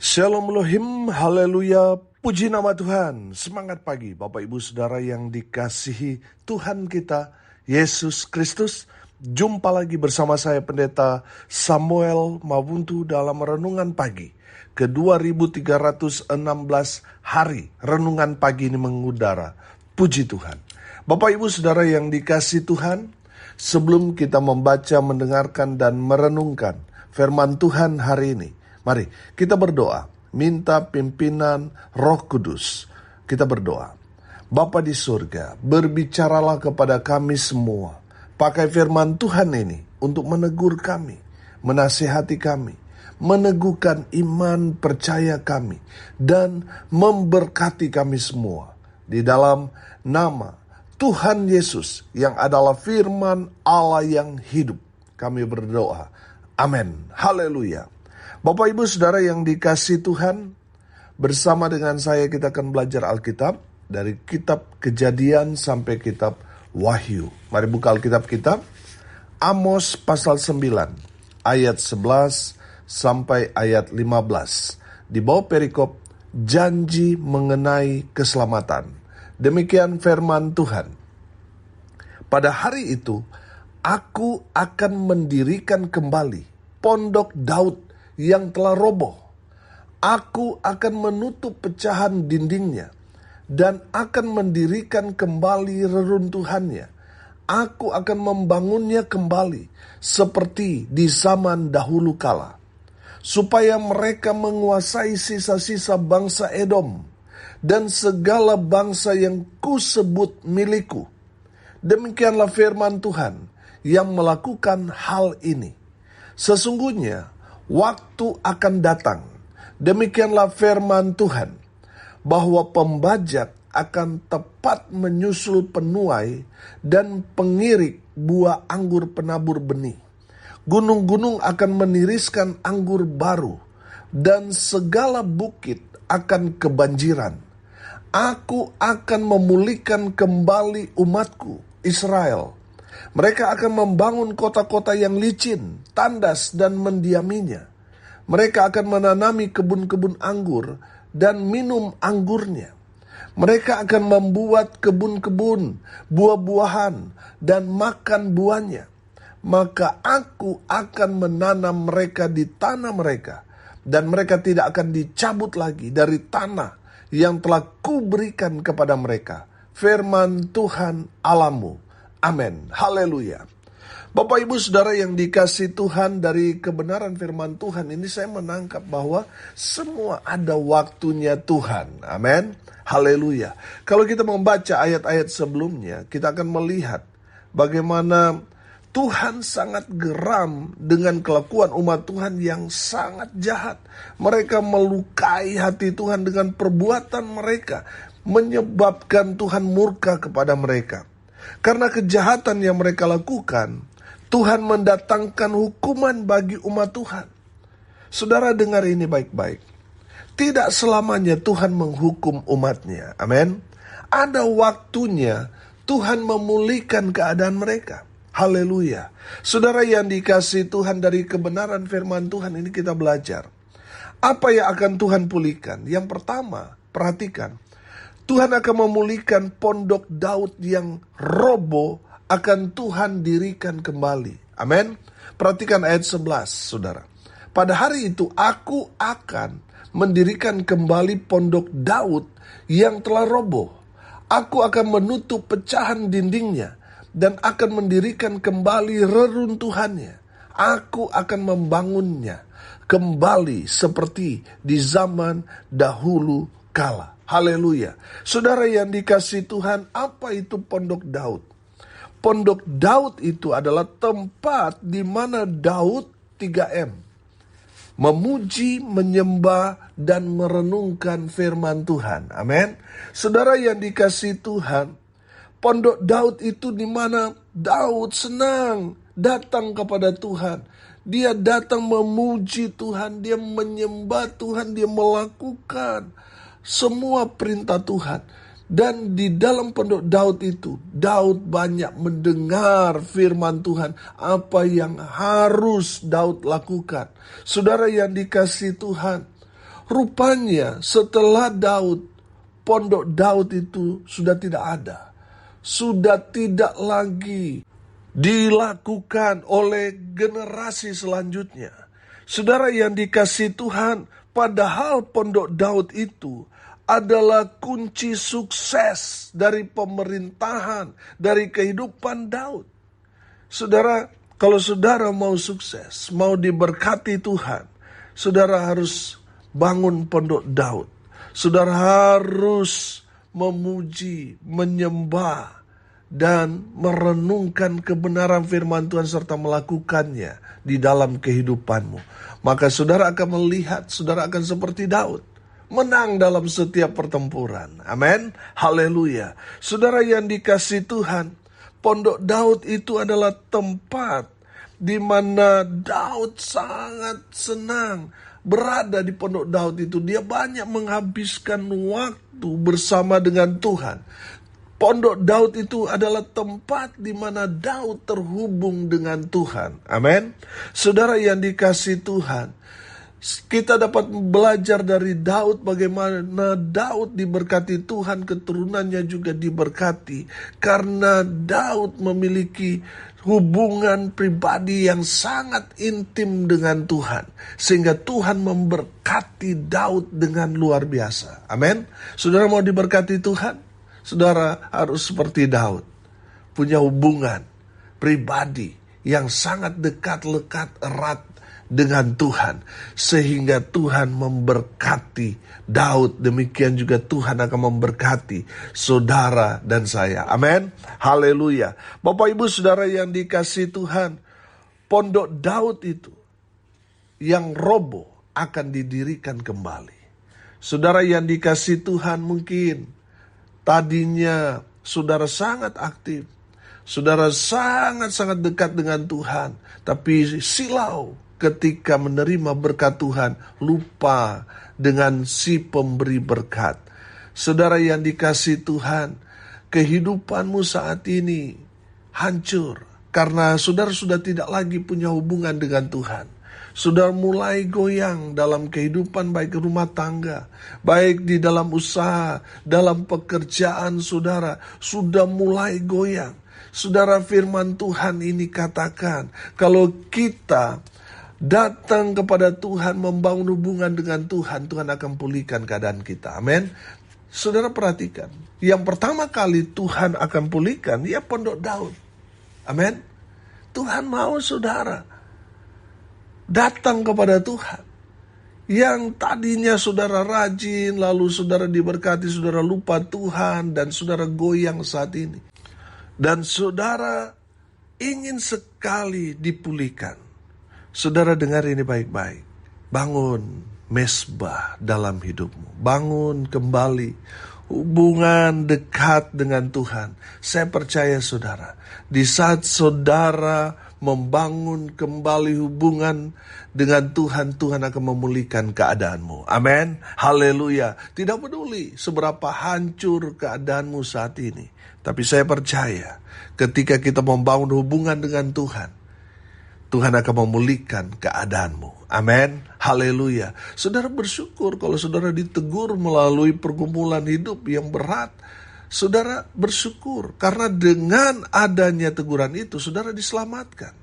Shalom Elohim, haleluya, puji nama Tuhan. Semangat pagi Bapak Ibu Saudara yang dikasihi Tuhan kita, Yesus Kristus. Jumpa lagi bersama saya Pendeta Samuel Mabuntu dalam Renungan Pagi. Ke 2316 hari Renungan Pagi ini mengudara. Puji Tuhan. Bapak Ibu Saudara yang dikasihi Tuhan, sebelum kita membaca, mendengarkan, dan merenungkan firman Tuhan hari ini, mari kita berdoa, minta pimpinan Roh Kudus. Kita berdoa. Bapa di surga, berbicaralah kepada kami semua. Pakai firman Tuhan ini untuk menegur kami, menasihati kami, meneguhkan iman percaya kami, dan memberkati kami semua. Di dalam nama Tuhan Yesus yang adalah firman Allah yang hidup, kami berdoa. Amin. Haleluya. Bapak Ibu Saudara yang dikasihi Tuhan, bersama dengan saya kita akan belajar Alkitab dari kitab Kejadian sampai kitab Wahyu. Mari buka Alkitab kita, Amos pasal 9 ayat 11 sampai ayat 15. Di bawah perikop janji mengenai keselamatan. Demikian firman Tuhan. Pada hari itu aku akan mendirikan kembali pondok Daud yang telah roboh. Aku akan menutup pecahan dindingnya dan akan mendirikan kembali reruntuhannya. Aku akan membangunnya kembali seperti di zaman dahulu kala, supaya mereka menguasai sisa-sisa bangsa Edom dan segala bangsa yang kusebut milikku. Demikianlah firman Tuhan yang melakukan hal ini. Sesungguhnya waktu akan datang, demikianlah firman Tuhan, bahwa pembajak akan tepat menyusul penuai dan pengirik buah anggur penabur benih. Gunung-gunung akan meniriskan anggur baru, dan segala bukit akan kebanjiran. Aku akan memulihkan kembali umatku, Israel. Mereka akan membangun kota-kota yang licin, tandas, dan mendiaminya. Mereka akan menanami kebun-kebun anggur dan minum anggurnya. Mereka akan membuat kebun-kebun buah-buahan dan makan buahnya. Maka aku akan menanam mereka di tanah mereka, dan mereka tidak akan dicabut lagi dari tanah yang telah kuberikan kepada mereka. Firman Tuhan Allahmu. Amin. Haleluya. Bapak Ibu Saudara yang dikasihi Tuhan, dari kebenaran firman Tuhan ini saya menangkap bahwa semua ada waktunya Tuhan. Amin. Haleluya. Kalau kita membaca ayat-ayat sebelumnya, kita akan melihat bagaimana Tuhan sangat geram dengan kelakuan umat Tuhan yang sangat jahat. Mereka melukai hati Tuhan dengan perbuatan mereka, menyebabkan Tuhan murka kepada mereka. Karena kejahatan yang mereka lakukan, Tuhan mendatangkan hukuman bagi umat Tuhan. Saudara dengar ini baik-baik. Tidak selamanya Tuhan menghukum umatnya. Amin. Ada waktunya Tuhan memulihkan keadaan mereka. Haleluya. Saudara yang dikasihi Tuhan, dari kebenaran firman Tuhan ini kita belajar. Apa yang akan Tuhan pulihkan? Yang pertama, perhatikan. Tuhan akan memulihkan pondok Daud yang roboh, akan Tuhan dirikan kembali. Amin. Perhatikan ayat 11, saudara. Pada hari itu aku akan mendirikan kembali pondok Daud yang telah roboh. Aku akan menutup pecahan dindingnya dan akan mendirikan kembali reruntuhannya. Aku akan membangunnya kembali seperti di zaman dahulu kala. Haleluya. Saudara yang dikasihi Tuhan, apa itu pondok Daud? Pondok Daud itu adalah tempat di mana Daud 3M. Memuji, menyembah, dan merenungkan firman Tuhan. Amin. Saudara yang dikasihi Tuhan, pondok Daud itu di mana Daud senang datang kepada Tuhan. Dia datang memuji Tuhan, dia menyembah Tuhan, dia melakukan semua perintah Tuhan. Dan di dalam pondok Daud itu, Daud banyak mendengar firman Tuhan, apa yang harus Daud lakukan. Saudara yang dikasihi Tuhan, Rupanya setelah Daud, pondok Daud itu sudah tidak ada. Sudah tidak lagi dilakukan oleh generasi selanjutnya. Saudara yang dikasihi Tuhan, padahal pondok Daud itu adalah kunci sukses dari pemerintahan, dari kehidupan Daud. Saudara, kalau saudara mau sukses, mau diberkati Tuhan, saudara harus bangun pondok Daud. Saudara harus memuji, menyembah, dan merenungkan kebenaran firman Tuhan serta melakukannya di dalam kehidupanmu. Maka saudara akan melihat, saudara akan seperti Daud, menang dalam setiap pertempuran. Amin. Haleluya. Saudara yang dikasihi Tuhan, pondok Daud itu adalah tempat di mana Daud sangat senang berada di pondok Daud itu. Dia banyak menghabiskan waktu bersama dengan Tuhan. Pondok Daud itu adalah tempat di mana Daud terhubung dengan Tuhan. Amin. Saudara yang dikasihi Tuhan, kita dapat belajar dari Daud bagaimana Daud diberkati Tuhan, keturunannya juga diberkati. Karena Daud memiliki hubungan pribadi yang sangat intim dengan Tuhan. Sehingga Tuhan memberkati Daud dengan luar biasa. Amin. Saudara mau diberkati Tuhan? Saudara harus seperti Daud. Punya hubungan pribadi yang sangat dekat, lekat, erat dengan Tuhan, sehingga Tuhan memberkati Daud. Demikian juga Tuhan akan memberkati saudara dan saya. Amin. Haleluya. Bapak ibu saudara yang dikasihi Tuhan, pondok Daud itu yang roboh akan didirikan kembali. Saudara yang dikasihi Tuhan, mungkin tadinya saudara sangat aktif, saudara sangat-sangat dekat dengan Tuhan, tapi silau ketika menerima berkat Tuhan, lupa dengan si pemberi berkat. Saudara yang dikasihi Tuhan, kehidupanmu saat ini hancur karena saudara sudah tidak lagi punya hubungan dengan Tuhan. Sudah mulai goyang dalam kehidupan, baik rumah tangga, baik di dalam usaha, dalam pekerjaan saudara, sudah mulai goyang. Saudara, firman Tuhan ini katakan, kalau kita datang kepada Tuhan, membangun hubungan dengan Tuhan, Tuhan akan pulihkan keadaan kita. Amin. Saudara perhatikan, yang pertama kali Tuhan akan pulihkan, ya pondok Daud. Amin. Tuhan mau saudara datang kepada Tuhan. Yang tadinya saudara rajin, lalu saudara diberkati, saudara lupa Tuhan, dan saudara goyang saat ini. Dan saudara ingin sekali dipulihkan. Saudara dengar ini baik-baik. Bangun mesbah dalam hidupmu. Bangun kembali hubungan dekat dengan Tuhan. Saya percaya saudara, di saat saudara membangun kembali hubungan dengan Tuhan, Tuhan akan memulihkan keadaanmu. Amin. Haleluya. Tidak peduli seberapa hancur keadaanmu saat ini, tapi saya percaya ketika kita membangun hubungan dengan Tuhan, Tuhan akan memulihkan keadaanmu. Amin. Haleluya. Saudara bersyukur kalau saudara ditegur melalui pergumulan hidup yang berat. Saudara bersyukur karena dengan adanya teguran itu saudara diselamatkan.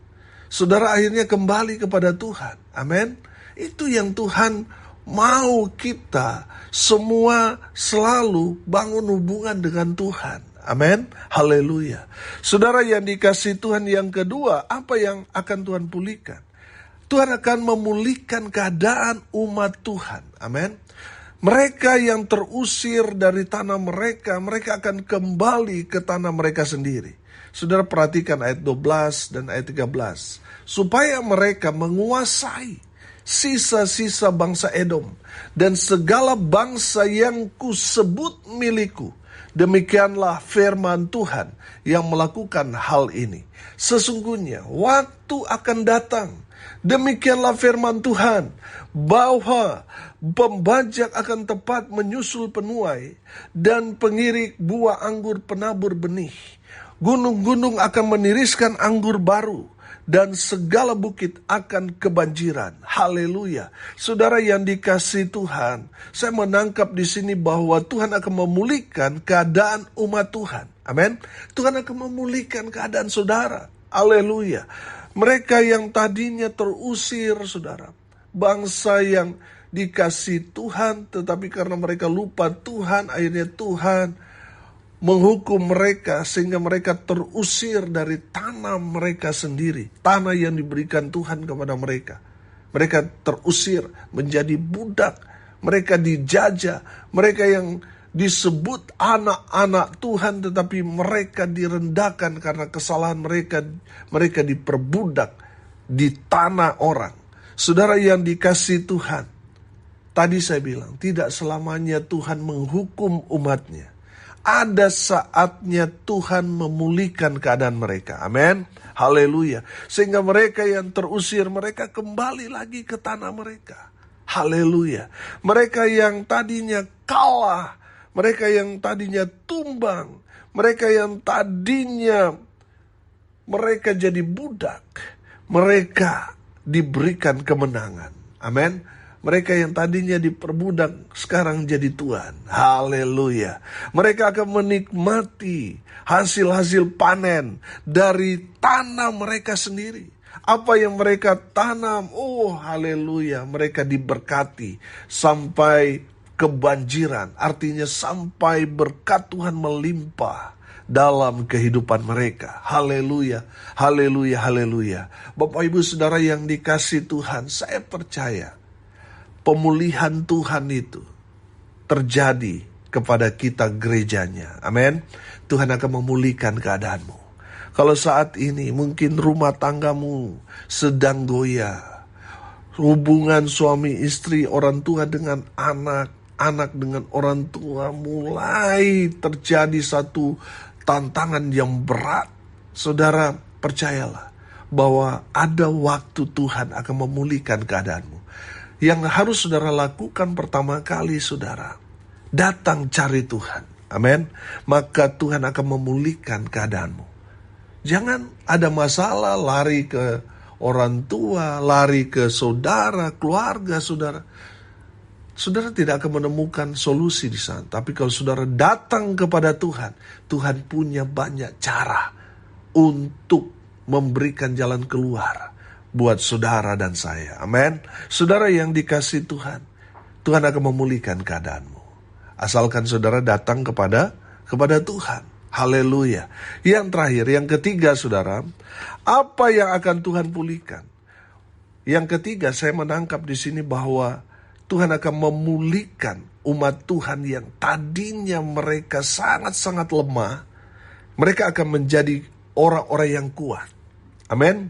Saudara akhirnya kembali kepada Tuhan. Amin. Itu yang Tuhan mau, kita semua selalu bangun hubungan dengan Tuhan. Amin. Haleluya. Saudara yang dikasihi Tuhan, yang kedua, apa yang akan Tuhan pulihkan? Tuhan akan memulihkan keadaan umat Tuhan. Amin. Mereka yang terusir dari tanah mereka, mereka akan kembali ke tanah mereka sendiri. Saudara perhatikan ayat 12 dan ayat 13. Supaya mereka menguasai sisa-sisa bangsa Edom dan segala bangsa yang kusebut milikku. Demikianlah firman Tuhan yang melakukan hal ini. Sesungguhnya waktu akan datang, demikianlah firman Tuhan, bahwa pembajak akan tepat menyusul penuai dan pengirik buah anggur penabur benih. Gunung-gunung akan meniriskan anggur baru dan segala bukit akan kebanjiran. Haleluya. Saudara yang dikasihi Tuhan, saya menangkap di sini bahwa Tuhan akan memulihkan keadaan umat Tuhan. Amin. Tuhan akan memulihkan keadaan saudara. Haleluya. Mereka yang tadinya terusir, saudara, bangsa yang dikasihi Tuhan, tetapi karena mereka lupa Tuhan, akhirnya Tuhan menghukum mereka sehingga mereka terusir dari tanah mereka sendiri, tanah yang diberikan Tuhan kepada mereka. Mereka terusir menjadi budak, mereka dijajah, mereka yang disebut anak-anak Tuhan tetapi mereka direndahkan karena kesalahan mereka, mereka diperbudak di tanah orang. Saudara yang dikasihi Tuhan, tadi saya bilang tidak selamanya Tuhan menghukum umatnya. Ada saatnya Tuhan memulihkan keadaan mereka. Amin. Haleluya. Sehingga mereka yang terusir, mereka kembali lagi ke tanah mereka. Haleluya. Mereka yang tadinya kalah, mereka yang tadinya tumbang, mereka yang tadinya mereka jadi budak, mereka diberikan kemenangan. Amin. Mereka yang tadinya diperbudak sekarang jadi tuan. Haleluya. Mereka akan menikmati hasil-hasil panen dari tanah mereka sendiri. Apa yang mereka tanam, oh haleluya, mereka diberkati sampai kebanjiran. Artinya sampai berkat Tuhan melimpah dalam kehidupan mereka. Haleluya, haleluya, haleluya. Bapak Ibu Saudara yang dikasihi Tuhan, saya percaya pemulihan Tuhan itu terjadi kepada kita gerejanya. Amin. Tuhan akan memulihkan keadaanmu. Kalau saat ini mungkin rumah tanggamu sedang goyah, hubungan suami istri, orang tua dengan anak, anak dengan orang tua mulai terjadi satu tantangan yang berat. Saudara, percayalah bahwa ada waktu Tuhan akan memulihkan keadaanmu. Yang harus saudara lakukan pertama kali, saudara, datang cari Tuhan. Amin. Maka Tuhan akan memulihkan keadaanmu. Jangan ada masalah lari ke orang tua, lari ke saudara, keluarga saudara. Saudara tidak akan menemukan solusi di sana. Tapi kalau saudara datang kepada Tuhan, Tuhan punya banyak cara untuk memberikan jalan keluar buat saudara dan saya. Amin. Saudara yang dikasihi Tuhan, Tuhan akan memulihkan keadaanmu. Asalkan saudara datang kepada Tuhan. Haleluya. Yang terakhir, yang ketiga saudara, apa yang akan Tuhan pulihkan? Yang ketiga, saya menangkap di sini bahwa Tuhan akan memulihkan umat Tuhan yang tadinya mereka sangat-sangat lemah. Mereka akan menjadi orang-orang yang kuat. Amin.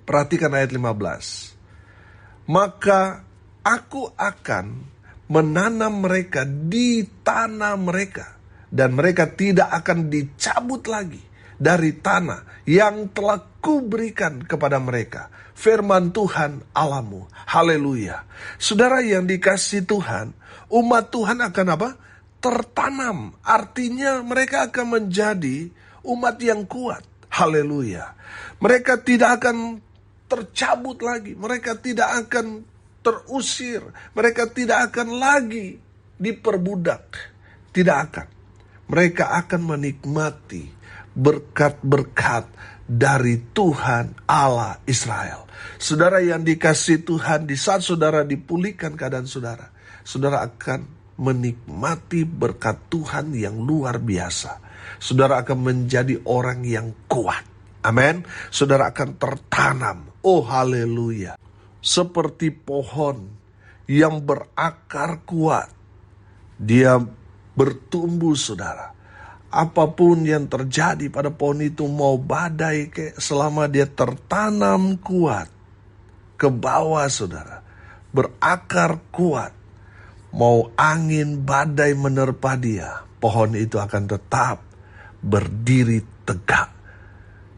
Perhatikan ayat 15. Maka aku akan menanam mereka di tanah mereka, dan mereka tidak akan dicabut lagi dari tanah yang telah kuberikan kepada mereka. Firman Tuhan Allahmu. Haleluya. Saudara yang dikasihi Tuhan, umat Tuhan akan apa? Tertanam. Artinya mereka akan menjadi umat yang kuat. Haleluya. Mereka tidak akan tercabut lagi. Mereka tidak akan terusir. Mereka tidak akan lagi diperbudak. Tidak akan. Mereka akan menikmati berkat-berkat dari Tuhan Allah Israel. Saudara yang dikasihi Tuhan, di saat saudara dipulihkan keadaan saudara, saudara akan menikmati berkat Tuhan yang luar biasa. Saudara akan menjadi orang yang kuat. Amin. Saudara akan tertanam. Oh haleluya. Seperti pohon yang berakar kuat. Dia bertumbuh saudara. Apapun yang terjadi pada pohon itu, mau badai selama dia tertanam kuat ke bawah saudara. Berakar kuat. Mau angin badai menerpa dia, pohon itu akan tetap berdiri tegak.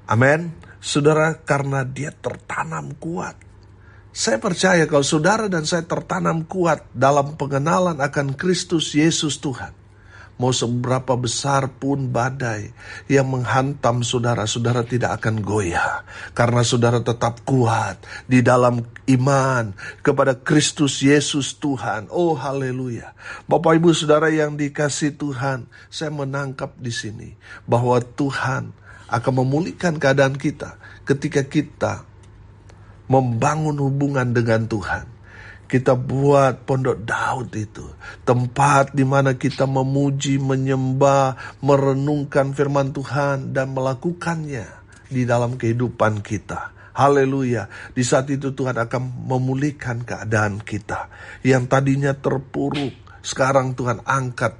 Amin. Saudara, karena dia tertanam kuat. Saya percaya kalau saudara dan saya tertanam kuat dalam pengenalan akan Kristus Yesus Tuhan, Mau seberapa besar pun badai yang menghantam saudara, saudara tidak akan goyah. Karena saudara tetap kuat di dalam iman kepada Kristus Yesus Tuhan. Oh haleluya. Bapak Ibu Saudara yang dikasihi Tuhan, saya menangkap di sini bahwa Tuhan akan memulihkan keadaan kita ketika kita membangun hubungan dengan Tuhan. Kita buat pondok Daud itu, tempat di mana kita memuji, menyembah, merenungkan firman Tuhan dan melakukannya di dalam kehidupan kita. Haleluya. Di saat itu Tuhan akan memulihkan keadaan kita yang tadinya terpuruk. Sekarang Tuhan angkat,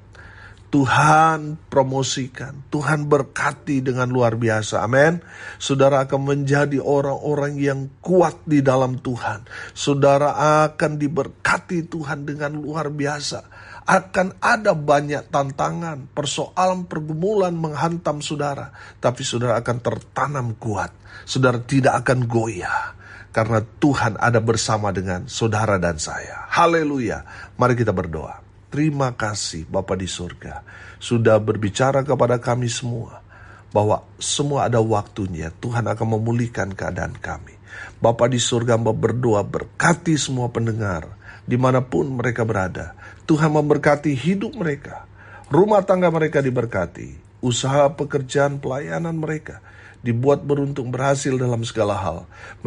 Tuhan promosikan, Tuhan berkati dengan luar biasa. Amin. Saudara akan menjadi orang-orang yang kuat di dalam Tuhan. Saudara akan diberkati Tuhan dengan luar biasa. Akan ada banyak tantangan, persoalan, pergumulan menghantam saudara. Tapi saudara akan tertanam kuat. Saudara tidak akan goyah. Karena Tuhan ada bersama dengan saudara dan saya. Haleluya. Mari kita berdoa. Terima kasih Bapa di surga sudah berbicara kepada kami semua bahwa semua ada waktunya. Tuhan akan memulihkan keadaan kami. Bapa di surga, Hamba berdoa berkati semua pendengar dimanapun mereka berada. Tuhan memberkati hidup mereka, rumah tangga mereka diberkati, usaha pekerjaan pelayanan mereka dibuat beruntung berhasil dalam segala hal.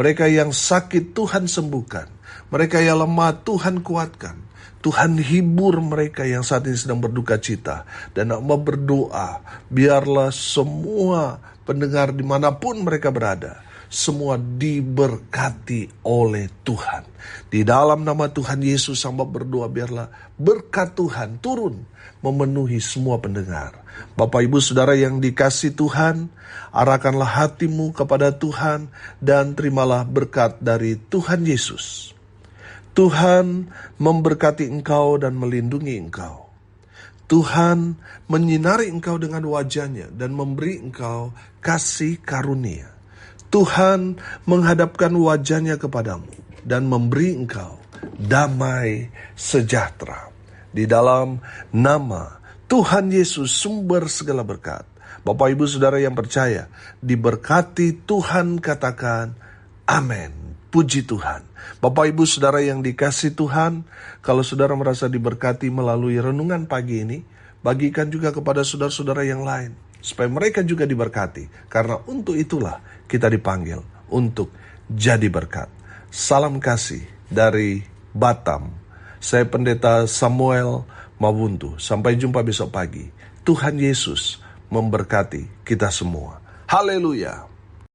Mereka yang sakit Tuhan sembuhkan, mereka yang lemah Tuhan kuatkan. Tuhan hibur mereka yang saat ini sedang berduka cita. Dan Hamba berdoa, biarlah semua pendengar dimanapun mereka berada, semua diberkati oleh Tuhan. Di dalam nama Tuhan Yesus, Hamba berdoa, biarlah berkat Tuhan turun memenuhi semua pendengar. Bapak Ibu Saudara yang dikasihi Tuhan, arahkanlah hatimu kepada Tuhan dan terimalah berkat dari Tuhan Yesus. Tuhan memberkati engkau dan melindungi engkau. Tuhan menyinari engkau dengan wajah-Nya dan memberi engkau kasih karunia. Tuhan menghadapkan wajah-Nya kepadamu dan memberi engkau damai sejahtera. Di dalam nama Tuhan Yesus, sumber segala berkat. Bapak Ibu Saudara yang percaya, diberkati Tuhan, katakan amin. Puji Tuhan. Bapak Ibu Saudara yang dikasihi Tuhan, kalau saudara merasa diberkati melalui renungan pagi ini, bagikan juga kepada saudara-saudara yang lain, supaya mereka juga diberkati. Karena untuk itulah kita dipanggil untuk jadi berkat. Salam kasih dari Batam. Saya Pendeta Samuel Mawuntu. Sampai jumpa besok pagi. Tuhan Yesus memberkati kita semua. Haleluya.